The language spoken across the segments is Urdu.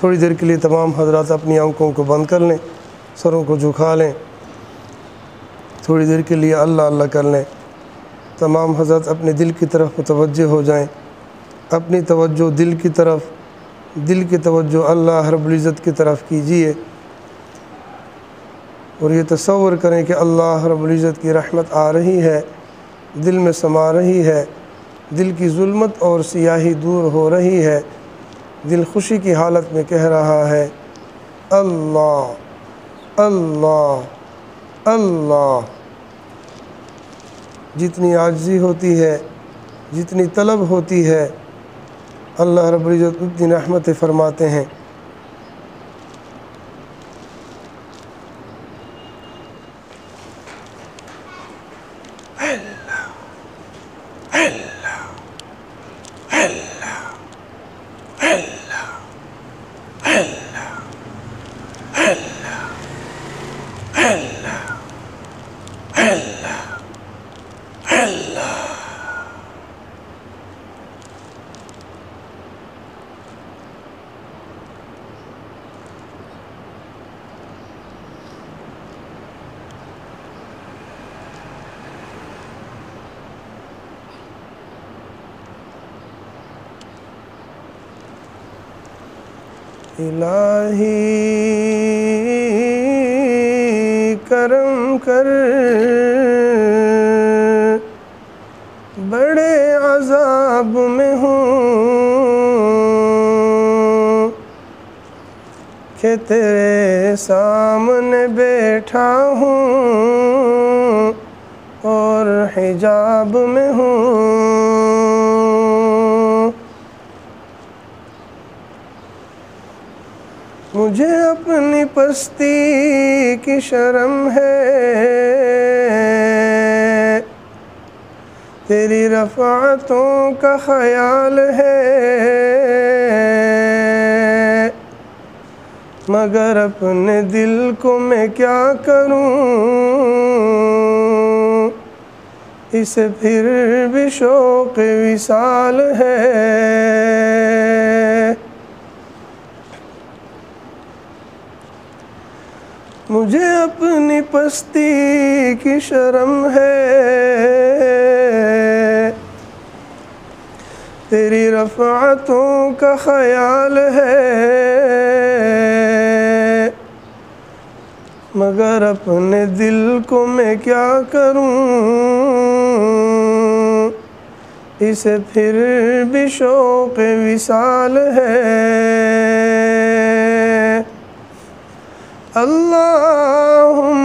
تھوڑی دیر کے لیے تمام حضرات اپنی آنکھوں کو بند کر لیں، سروں کو جھکا لیں، تھوڑی دیر کے لیے اللہ اللہ کر لیں۔ تمام حضرات اپنے دل کی طرف متوجہ ہو جائیں، اپنی توجہ دل کی طرف، دل کی توجہ اللہ رب العزت کی طرف کیجیے، اور یہ تصور کریں کہ اللہ رب العزت کی رحمت آ رہی ہے، دل میں سما رہی ہے، دل کی ظلمت اور سیاہی دور ہو رہی ہے، دل خوشی کی حالت میں کہہ رہا ہے اللہ اللہ اللہ۔ جتنی عاجزی ہوتی ہے، جتنی طلب ہوتی ہے، اللہ رب العزت اتنی رحمتیں فرماتے ہیں۔ الہی کرم کر، بڑے عذاب میں ہوں کہ تیرے سامنے بیٹھا ہوں اور حجاب میں ہوں۔ مجھے اپنی پستی کی شرم ہے، تیری رفعتوں کا خیال ہے، مگر اپنے دل کو میں کیا کروں، اسے پھر بھی شوق وصال ہے۔ مجھے اپنی پستی کی شرم ہے، تیری رفعتوں کا خیال ہے، مگر اپنے دل کو میں کیا کروں، اسے پھر بھی شوق وصال ہے۔ اللہم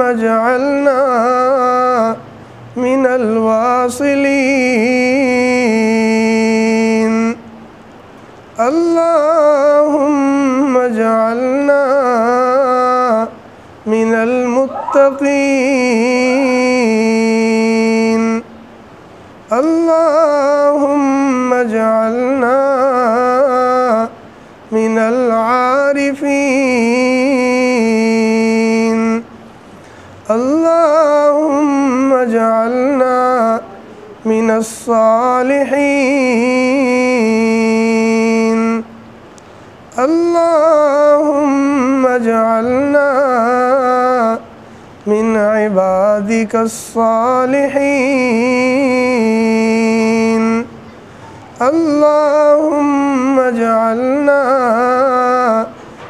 اجعلنا من الواصلین، اللہم اجعلنا من المتقین، اللہم اجعلنا من العارفین، اللہم اجعلنا من الصالحین، اللہم اجعلنا من عبادک الصالحین، اللہم اجعلنا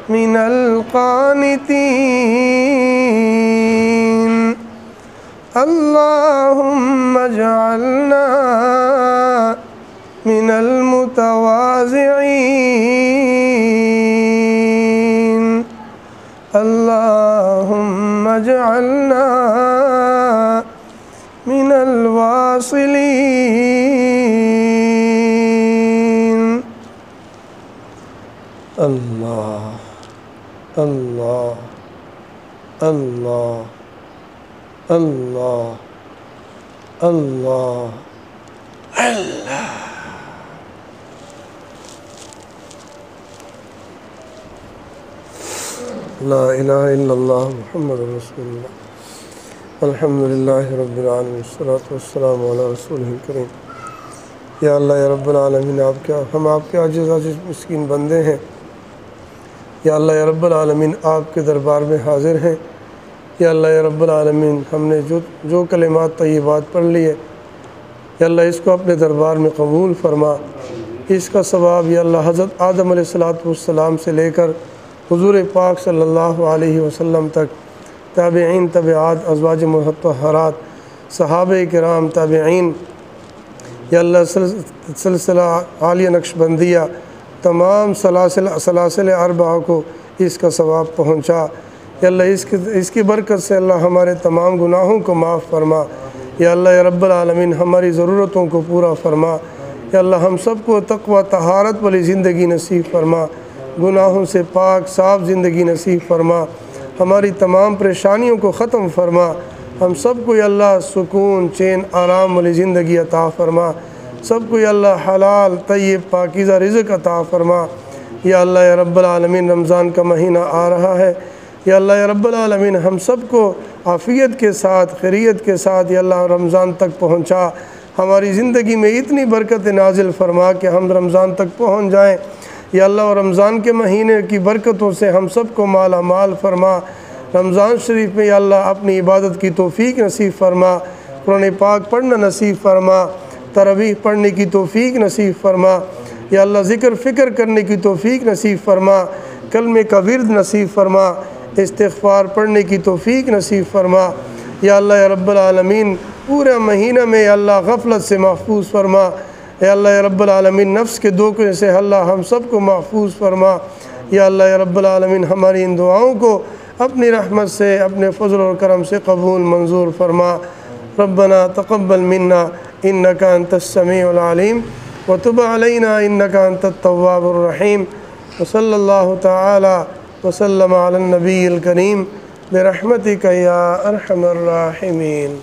من القانتین، اللہم اجعلنا من المتواضعین، اللہم اجعلنا من الواصلین۔ اللہ اللہ اللہ اللہ اللہ اللہ۔ لا الہ الا اللہ محمد رسول اللہ۔ الحمدللہ رب العالمین، والصلاة والسلام علی رسولہ الکریم۔ یا اللہ یا رب العالمین، ہم آپ کے عاجز مسکین بندے ہیں، یا اللہ یا رب العالمین آپ کے دربار میں حاضر ہیں۔ یا اللہ یا رب العالمین ہم نے جو کلمات طیبات پڑھ لیے یا اللہ اس کو اپنے دربار میں قبول فرما۔ اس کا ثواب یا اللہ حضرت آدم علیہ السلام سے لے کر حضور پاک صلی اللہ علیہ وسلم تک، تابعین، تابعات، ازواج مطہرات، صحابہ کرام، تابعین، یا اللہ سلسلہ عالیہ نقشبندیہ، تمام سلاسل اربعہ کو اس کا ثواب پہنچا۔ یا اللہ اس کی برکت سے اللہ ہمارے تمام گناہوں کو معاف فرما۔ یا اللہ یا رب العالمین ہماری ضرورتوں کو پورا فرما۔ یا اللہ ہم سب کو تقوی طہارت والی زندگی نصیب فرما، گناہوں سے پاک صاف زندگی نصیب فرما، ہماری تمام پریشانیوں کو ختم فرما، ہم سب کو یا اللہ سکون، چین، آرام والی زندگی عطا فرما، سب کو یا اللہ حلال، طیب، پاکیزہ رزق عطا فرما۔ یا اللہ یا رب العالمین رمضان کا مہینہ آ رہا ہے، یا اللہ یا رب العالمین ہم سب کو عافیت کے ساتھ، خیریت کے ساتھ یا اللہ رمضان تک پہنچا، ہماری زندگی میں اتنی برکت نازل فرما کہ ہم رمضان تک پہنچ جائیں۔ یا اللہ رمضان کے مہینے کی برکتوں سے ہم سب کو مالا مال فرما۔ رمضان شریف میں یا اللہ اپنی عبادت کی توفیق نصیب فرما، قرآن پاک پڑھنا نصیب فرما، تراویح پڑھنے کی توفیق نصیب فرما، یا اللہ ذکر فکر کرنے کی توفیق نصیب فرما، کلمے کا ورد نصیب فرما، استغفار پڑھنے کی توفیق نصیب فرما۔ یا اللہ یا رب العالمین پورے مہینہ میں یا اللہ غفلت سے محفوظ فرما۔ یا اللہ یا رب العالمین نفس کے دھوکے سے اللہ ہم سب کو محفوظ فرما۔ یا اللہ یا رب العالمین ہماری ان دعاؤں کو اپنی رحمت سے، اپنے فضل و کرم سے قبول منظور فرما۔ ربنا تقبل منا انک انت السمیع العلیم وتب علینا انک انت التواب الرحیم، وصلی اللہ تعالی وسلم علی النبی الکریم برحمتک یا ارحم الراحمین۔